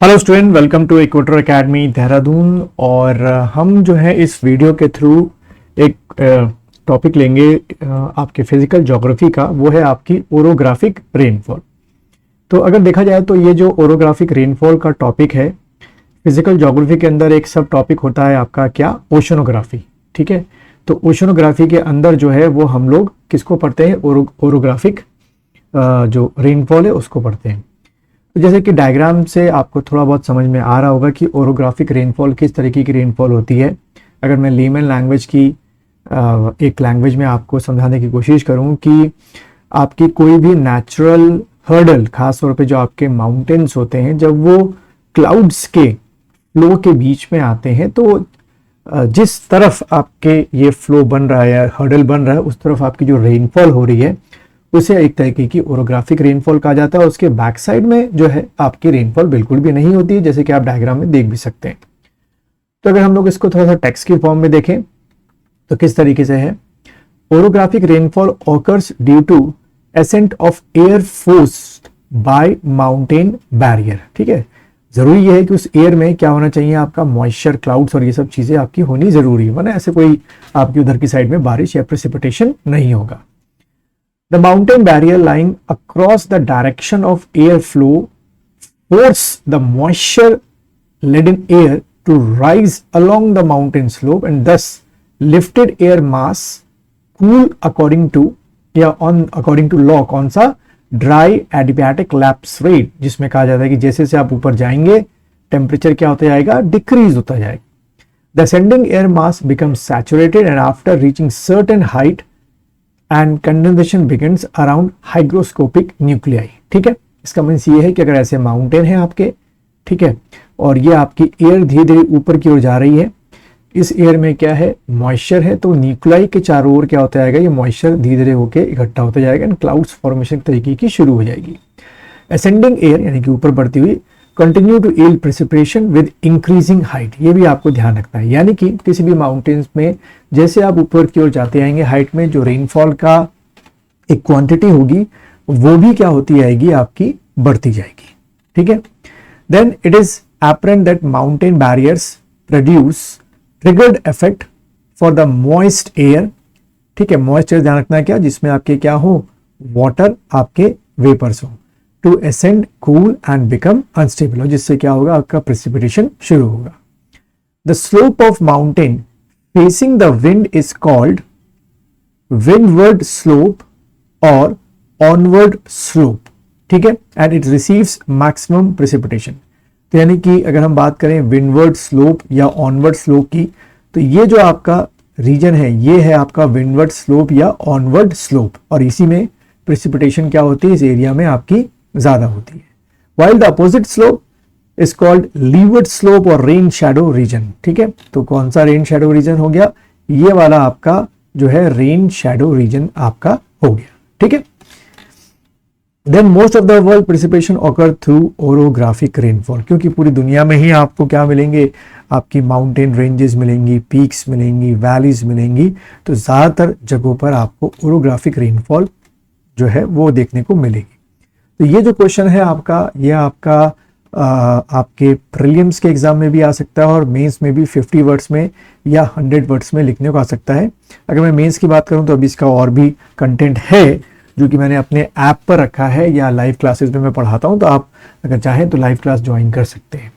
Hello student, welcome to Equator Academy Dehradun. और हम जो है इस वीडियो के थ्रू एक टॉपिक लेंगे आपके फिजिकल ज्योग्राफी का। वो है आपकी ओरोग्राफिक रेनफॉल। तो अगर देखा जाए तो ये जो ओरोग्राफिक रेनफॉल का टॉपिक है, फिजिकल ज्योग्राफी के अंदर एक सब टॉपिक होता है आपका क्या, ओशनोग्राफी। ठीक है, तो ओशनोग्राफी के अंदर जो है वो हम लोग किसको पढ़ते हैं, ओरोग्राफिक जो रेनफॉल है उसको पढ़ते हैं। तो जैसे कि डायग्राम से आपको थोड़ा बहुत समझ में आ रहा होगा कि ओरोग्राफिक रेनफॉल किस तरीके की रेनफॉल होती है। अगर मैं लेमन लैंग्वेज की एक लैंग्वेज में आपको समझाने की कोशिश करूं कि आपकी कोई भी नेचुरल हर्डल, खास तौर पे जो आपके माउंटेन्स होते हैं, जब वो क्लाउड्स के फ्लो के बीच में आते हैं तो जिस तरफ आपके ये फ्लो बन रहा है या हर्डल बन रहा है उस तरफ आपकी जो रेनफॉल हो रही है उसे एक तरीके की ओरोग्राफिक रेनफॉल कहा जाता है। उसके बैक साइड में जो है आपकी रेनफॉल बिल्कुल भी नहीं होती है, जैसे कि आप डायग्राम में देख भी सकते हैं। तो अगर हम लोग इसको थोड़ा सा टेक्स्ट की फॉर्म में देखें तो किस तरीके से है, orographic rainfall occurs due to ascent of air force by mountain barrier. ठीक है, जरूरी है कि उस एयर में क्या होना चाहिए, आपका मॉइस्चर, क्लाउड्स और ये सब चीजें आपकी होनी जरूरी है, वरना ऐसे कोई आपकी उधर की साइड में बारिश या प्रेसिपिटेशन नहीं होगा। The mountain barrier lying across the direction of airflow force the moisture-laden air to rise along the mountain slope and thus lifted air mass cool according to law कौन सा, dry adiabatic lapse rate, जिसमें कहा जाता है कि जैसे से आप ऊपर जाएंगे टेम्परेचर क्या होता जाएगा, डिक्रीज होता जाएगा। The ascending air mass becomes saturated and after reaching certain height and condensation begins around hygroscopic nuclei. ठीक है, इसका मीन्स ये है कि अगर ऐसे माउंटेन है आपके, ठीक है, और ये आपकी एयर धीरे धीरे ऊपर की ओर जा रही है, इस एयर में क्या है, मॉइस्चर है, तो न्यूक्लियाई के चारों ओर क्या होता जाएगा, ये मॉइस्चर धीरे धीरे होकर इकट्ठा होता जाएगा एंड क्लाउड्स फॉर्मेशन तरीके की शुरू हो जाएगी। असेंडिंग एयर यानी कि ऊपर बढ़ती हुई continue to yield precipitation with increasing height, ये भी आपको ध्यान रखना है। यानी कि किसी भी माउंटेन्स में जैसे आप ऊपर की ओर जाते आएंगे हाइट में, जो रेनफॉल का एक क्वांटिटी होगी वो भी क्या होती आएगी, आपकी बढ़ती जाएगी। ठीक है, then it is apparent that mountain barriers produce triggered effect for the moist air. ठीक है, मॉइस्चर ध्यान रखना है क्या, जिसमें आपके क्या हो, वाटर, आपके वेपर्स हो, to ascend, cool and become unstable, और जिससे क्या होगा, आपका precipitation शुरू होगा। The slope of mountain facing the wind is called windward slope or onward slope। ठीक है, and it receives maximum precipitation। तो यानी कि अगर हम बात करें windward slope या onward slope की, तो ये जो आपका रीजन है ये है आपका windward slope या onward slope, और इसी में precipitation क्या होती है, इस एरिया में आपकी ज्यादा होती है। While the opposite slope is called leeward slope और rain shadow region। ठीक है, तो कौन सा rain shadow region हो गया, ये वाला आपका जो है rain shadow region आपका हो गया। ठीक है, then most of the world precipitation occur through orographic rainfall, क्योंकि पूरी दुनिया में ही आपको क्या मिलेंगे, आपकी माउंटेन रेंजेस मिलेंगी, पीक्स मिलेंगी, वैलीज मिलेंगी, तो ज्यादातर जगहों पर आपको ओरोग्राफिक रेनफॉल जो है वो देखने को मिलेगी। तो ये जो क्वेश्चन है आपका, ये आपका आपके प्रीलिम्स के एग्जाम में भी आ सकता है और मेंस में भी 50 वर्ड्स में या 100 वर्ड्स में लिखने को आ सकता है। अगर मैं मेंस की बात करूं तो अभी इसका और भी कंटेंट है जो कि मैंने अपने ऐप पर रखा है या लाइव क्लासेस में मैं पढ़ाता हूं, तो आप अगर चाहें तो लाइव क्लास ज्वाइन कर सकते हैं।